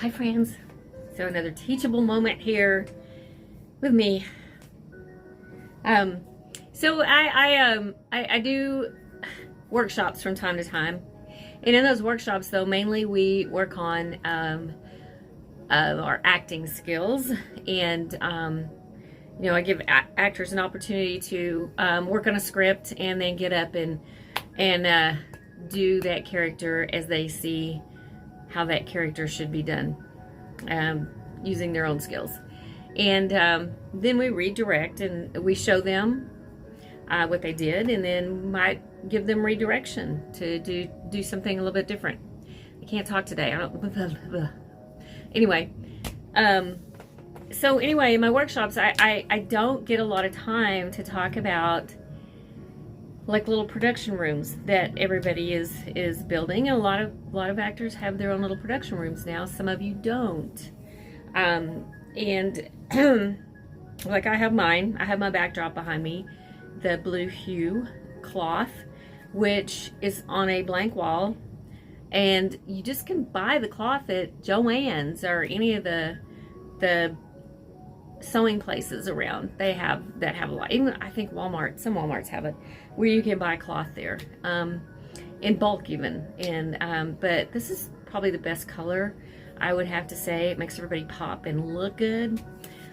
Hi friends. So another teachable moment here with me. So I do workshops from time to time, and in those workshops, though, mainly we work on our acting skills, and I give actors an opportunity to work on a script and then get up and do that character as they see how that character should be done, using their own skills. And then we redirect and we show them what they did, and then might give them redirection to do something a little bit different. I can't talk today. I don't. Anyway, so anyway, in my workshops, I don't get a lot of time to talk about like little production rooms that everybody is building. And a lot of actors have their own little production rooms now. Some of you don't. And like I have mine. I have my backdrop behind me, the blue hue cloth, which is on a blank wall. And you just can buy the cloth at Joann's or any of the sewing places around. They have a lot. Even I think Walmart, some Walmarts have it, where you can buy cloth there, in bulk even. And but this is probably the best color, I would have to say. It makes everybody pop and look good.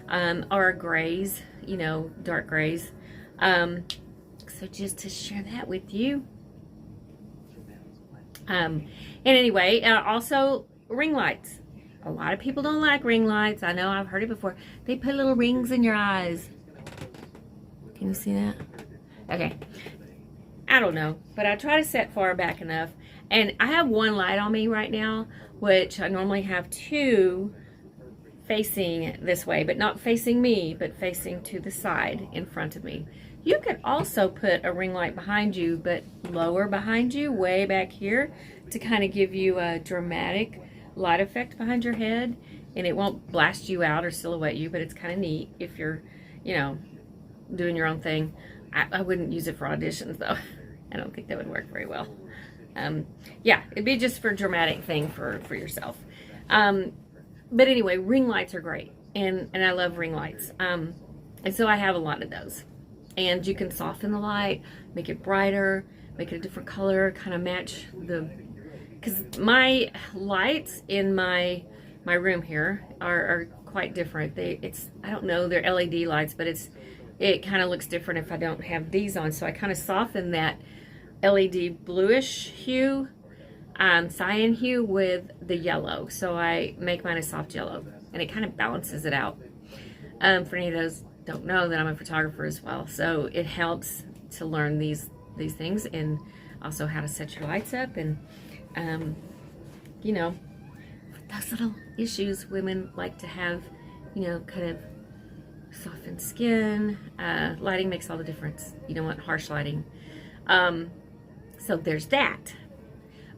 Or grays, dark grays. So just to share that with you. And anyway, also ring lights. A lot of people don't like ring lights. I know, I've heard it before. They put little rings in your eyes. Can you see that? Okay. I don't know, but I try to set far back enough. And I have one light on me right now, which I normally have two facing this way, but not facing me, but facing to the side in front of me. You could also put a ring light behind you, but lower behind you, way back here, to kind of give you a dramatic light effect behind your head, and it won't blast you out or silhouette you, but it's kind of neat if you're, doing your own thing. I wouldn't use it for auditions, though. I don't think that would work very well. Yeah, it'd be just for a dramatic thing for yourself. But anyway, ring lights are great, and I love ring lights. And so I have a lot of those. And you can soften the light, make it brighter, make it a different color, kind of match because my lights in my room here are quite different. I don't know, they're LED lights, but it kind of looks different if I don't have these on. So I kind of soften that LED bluish hue, cyan hue with the yellow. So I make mine a soft yellow, and it kind of balances it out. For any of those don't know, that I'm a photographer as well, so it helps to learn these things, and also how to set your lights up, and those little issues women like to have, kind of softened skin. Lighting makes all the difference. You don't want harsh lighting. So there's that.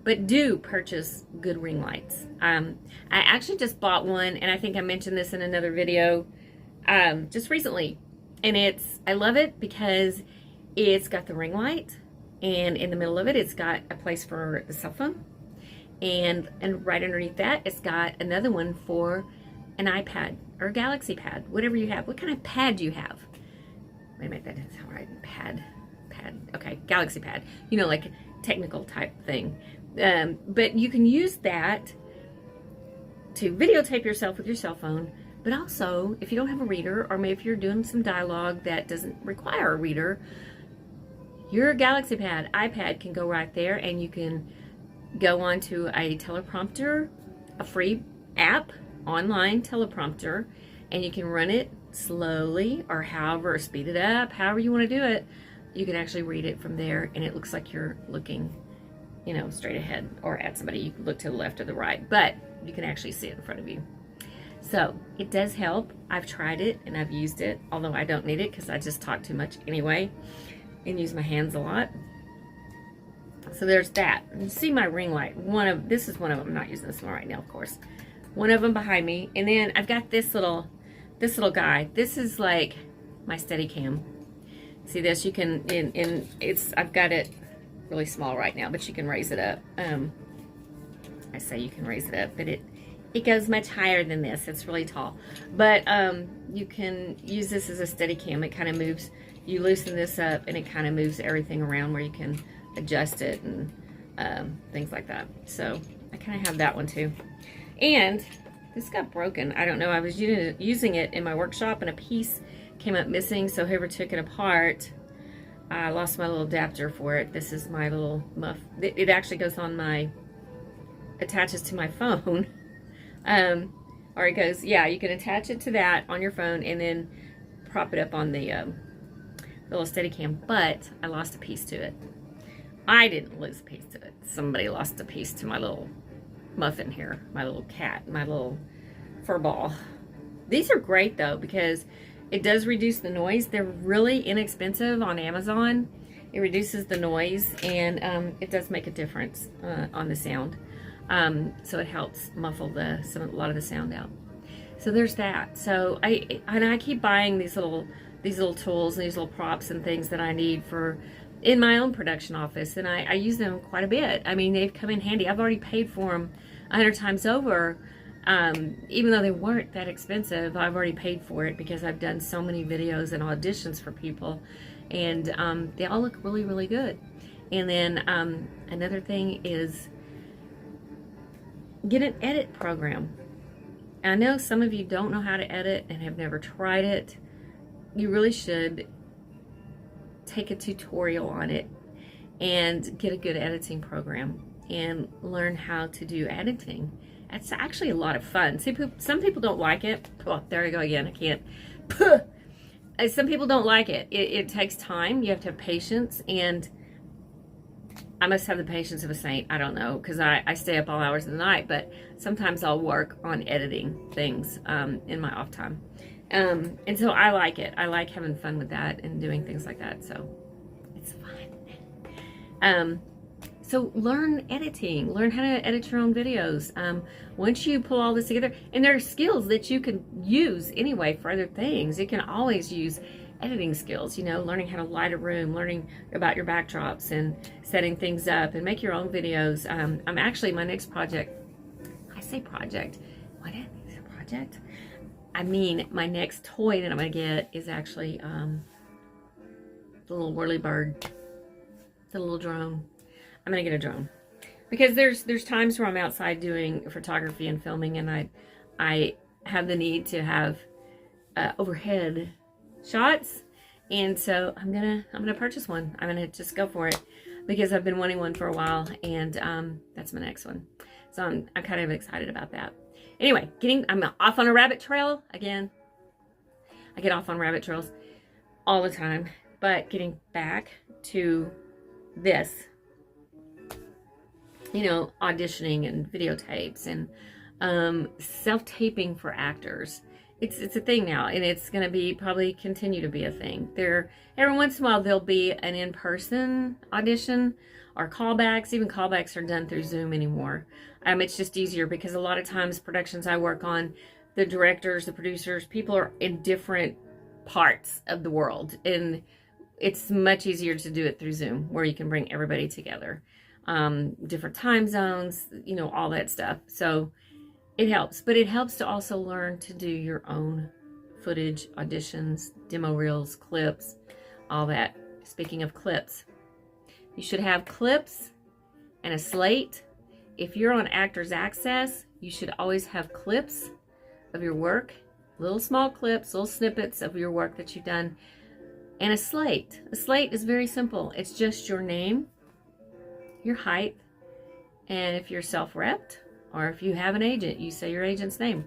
But do purchase good ring lights. I actually just bought one, and I think I mentioned this in another video just recently. And I love it because it's got the ring light, and in the middle of it, it's got a place for the cell phone. And right underneath that, it's got another one for an iPad or a Galaxy Pad, whatever you have. What kind of pad do you have? Wait a minute, that doesn't sound right. Pad. Okay, Galaxy Pad. Like a technical type thing. But you can use that to videotape yourself with your cell phone. But also, if you don't have a reader, or maybe if you're doing some dialogue that doesn't require a reader, your Galaxy Pad, iPad can go right there, and you can go onto a teleprompter, a free app, online teleprompter, and you can run it slowly or or speed it up, however you want to do it. You can actually read it from there, and it looks like you're looking, straight ahead or at somebody. You can look to the left or the right, but you can actually see it in front of you. So it does help. I've tried it and I've used it, although I don't need it because I just talk too much anyway and use my hands a lot. So there's that. You see my ring light. This is one of them. I'm not using this one right now, of course. One of them behind me, and then I've got this little guy. This is like my Steadicam. See this? You can I've got it really small right now, but you can raise it up. I say you can raise it up, but It goes much higher than this. It's really tall. But you can use this as a steady cam. It kind of moves, you loosen this up and it kind of moves everything around where you can adjust it and things like that. So I kind of have that one too. And this got broken. I don't know. I was using it in my workshop and a piece came up missing. So whoever took it apart, I lost my little adapter for it. This is my little muff. It actually goes on my, attaches to my phone. Or it goes, yeah, you can attach it to that on your phone and then prop it up on the little Steadicam, but I lost a piece to it. I didn't lose a piece to it. Somebody lost a piece to my little muffin here, my little cat, my little fur ball. These are great though because it does reduce the noise. They're really inexpensive on Amazon. It reduces the noise and it does make a difference on the sound. So it helps muffle a lot of the sound out. So there's that. So I keep buying these little tools and these little props and things that I need for in my own production office, and I use them quite a bit. I mean, they've come in handy. I've already paid for them 100 times over. Even though they weren't that expensive, I've already paid for it because I've done so many videos and auditions for people, and they all look really, really good. And then another thing is get an edit program. I know some of you don't know how to edit and have never tried it. You really should take a tutorial on it and get a good editing program and learn how to do editing. It's actually a lot of fun. Some people don't like it. Oh, there I go again. I can't. Some people don't like it. It takes time. You have to have patience, and I must have the patience of a saint. I don't know, because I stay up all hours of the night, but sometimes I'll work on editing things in my off time. And so I like it. I like having fun with that and doing things like that. So it's fun. So learn editing. Learn how to edit your own videos. Once you pull all this together, and there are skills that you can use anyway for other things. You can always use editing skills, you know, learning how to light a room, learning about your backdrops and setting things up and make your own videos. I'm actually, my next project, I say project, what is a project? I mean, my next toy that I'm going to get is actually the little whirly bird, the little drone. I'm going to get a drone because there's times where I'm outside doing photography and filming, and I have the need to have overhead shots, and so I'm gonna purchase one. I'm gonna just go for it because I've been wanting one for a while, and that's my next one. So I'm kind of excited about that. Anyway, I'm off on a rabbit trail again. I get off on rabbit trails all the time, but getting back to this, you know, auditioning and videotapes and self-taping for actors. It's a thing now, and it's going to be probably continue to be a thing. Every once in a while there'll be an in-person audition or callbacks. Even callbacks are done through Zoom anymore. It's just easier because a lot of times productions I work on, the directors, the producers, people are in different parts of the world, and it's much easier to do it through Zoom where you can bring everybody together. Different time zones, you know, all that stuff. So it helps, but it helps to also learn to do your own footage, auditions, demo reels, clips, all that. Speaking of clips, you should have clips and a slate. If you're on Actors Access, you should always have clips of your work, little small clips, little snippets of your work that you've done, and a slate. A slate is very simple. It's just your name, your height, and if you're self-repped, or if you have an agent, you say your agent's name.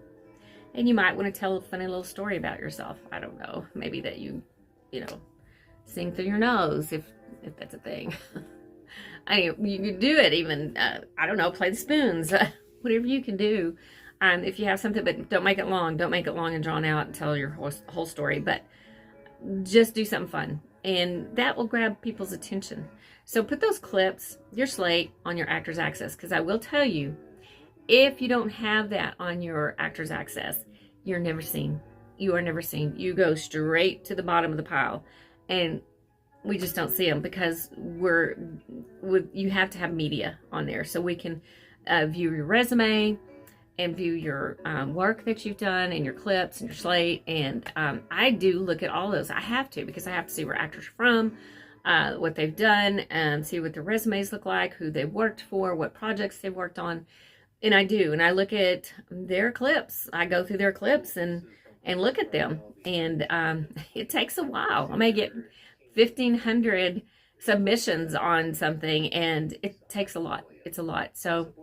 And you might want to tell a funny little story about yourself. I don't know. Maybe that you know, sing through your nose, if that's a thing. I mean, you could do it even, I don't know, play the spoons. Whatever you can do. If you have something, but don't make it long. Don't make it long and drawn out and tell your whole story. But just do something fun. And that will grab people's attention. So put those clips, your slate, on your Actors Access. Because I will tell you, if you don't have that on your Actors Access, you're never seen. You are never seen. You go straight to the bottom of the pile, and we just don't see them because you have to have media on there so we can view your resume and view your work that you've done and your clips and your slate. And I do look at all those. I have to, because I have to see where actors are from, what they've done, see what their resumes look like, who they've worked for, what projects they've worked on. And I do. And I look at their clips. I go through their clips and look at them. And it takes a while. I may get 1,500 submissions on something, and it takes a lot. It's a lot. So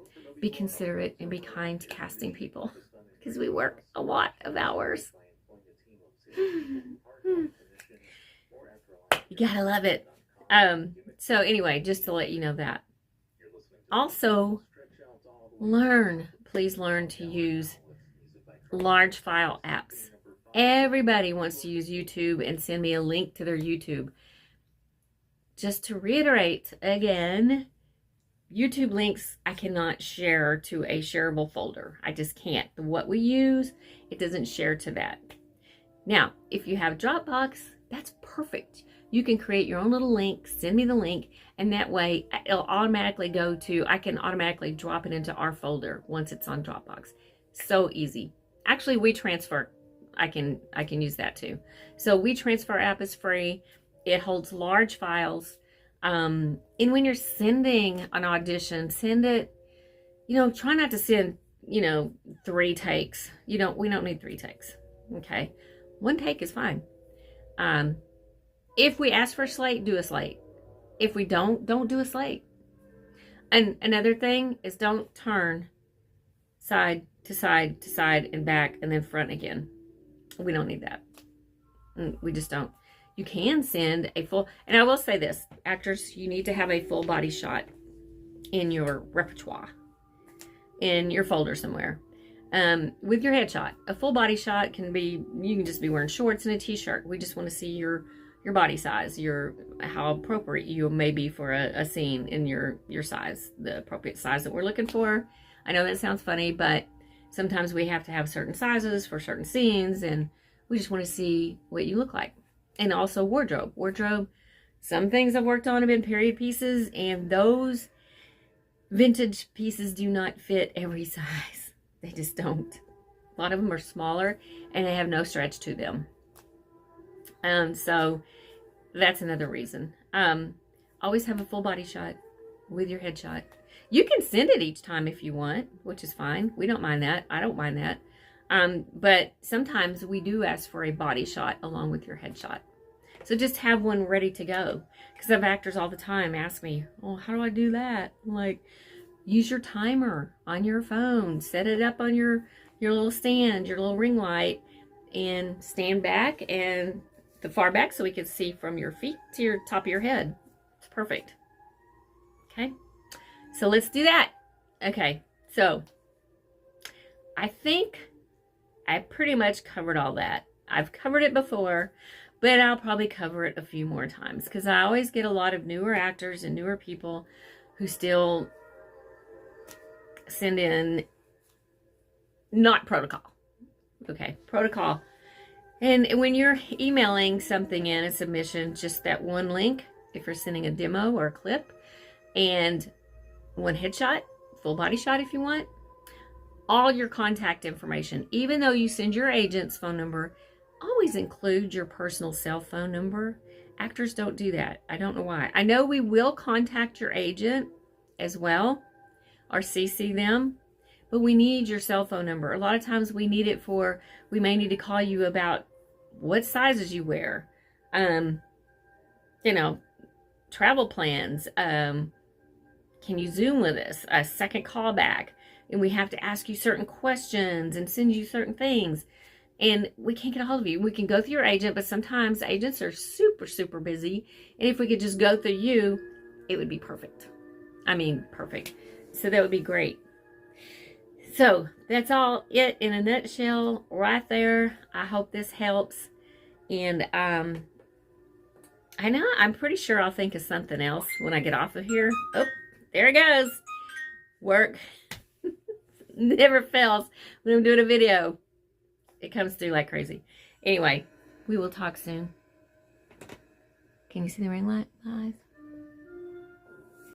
be considerate and be kind to casting people, because we work a lot of hours. You gotta love it. So anyway, just to let you know that. Also, please learn to use large file apps. Everybody wants to use YouTube and send me a link to their YouTube. Just to reiterate again, YouTube links I cannot share to a shareable folder. I just can't. What we use, it doesn't share to that. Now, if you have Dropbox, that's perfect. You can create your own little link, send me the link, and that way it'll automatically go to, I can automatically drop it into our folder once it's on Dropbox. So easy. Actually, WeTransfer, I can use that too. So WeTransfer app is free. It holds large files. And when you're sending an audition, send it, try not to send, 3 takes. We don't need 3 takes. Okay. 1 take is fine. If we ask for a slate, do a slate. If we don't do a slate. And another thing is, don't turn side to side to side and back and then front again. We don't need that. We just don't. You can send a full, and I will say this, actors, you need to have a full body shot in your repertoire, in your folder somewhere. With your headshot, a full body shot can be, you can just be wearing shorts and a t-shirt. We just want to see your body size, how appropriate you may be for a scene in your size, the appropriate size that we're looking for. I know that sounds funny, but sometimes we have to have certain sizes for certain scenes, and we just want to see what you look like. And also wardrobe. Some things I've worked on have been period pieces, and those vintage pieces do not fit every size. They just don't. A lot of them are smaller, and they have no stretch to them. So that's another reason. Always have a full body shot with your headshot. You can send it each time if you want, which is fine. We don't mind that. I don't mind that. But sometimes we do ask for a body shot along with your headshot. So just have one ready to go. Because I have actors all the time ask me, oh, how do I do that? I'm like, use your timer on your phone. Set it up on your little stand, your little ring light, and stand back and the far back so we can see from your feet to your top of your head. It's perfect. Okay. So let's do that. Okay. So I think I pretty much covered all that. I've covered it before, but I'll probably cover it a few more times, because I always get a lot of newer actors and newer people who still send in not protocol. Okay, protocol. And when you're emailing something in, a submission, just that one link, if you're sending a demo or a clip, and one headshot, full body shot if you want, all your contact information. Even though you send your agent's phone number, always include your personal cell phone number. Actors don't do that. I don't know why. I know we will contact your agent as well, or CC them, but we need your cell phone number. A lot of times we need it for, we may need to call you about what sizes you wear, travel plans, can you Zoom with us, a second callback, and we have to ask you certain questions and send you certain things, and we can't get a hold of you. We can go through your agent, but sometimes agents are super, super busy, and if we could just go through you, it would be perfect. I mean, perfect. So that would be great. So that's all it in a nutshell right there. I hope this helps. And I know, I'm pretty sure I'll think of something else when I get off of here. Oh, there it goes. Work never fails when I'm doing a video. It comes through like crazy. Anyway, we will talk soon. Can you see the ring light, guys?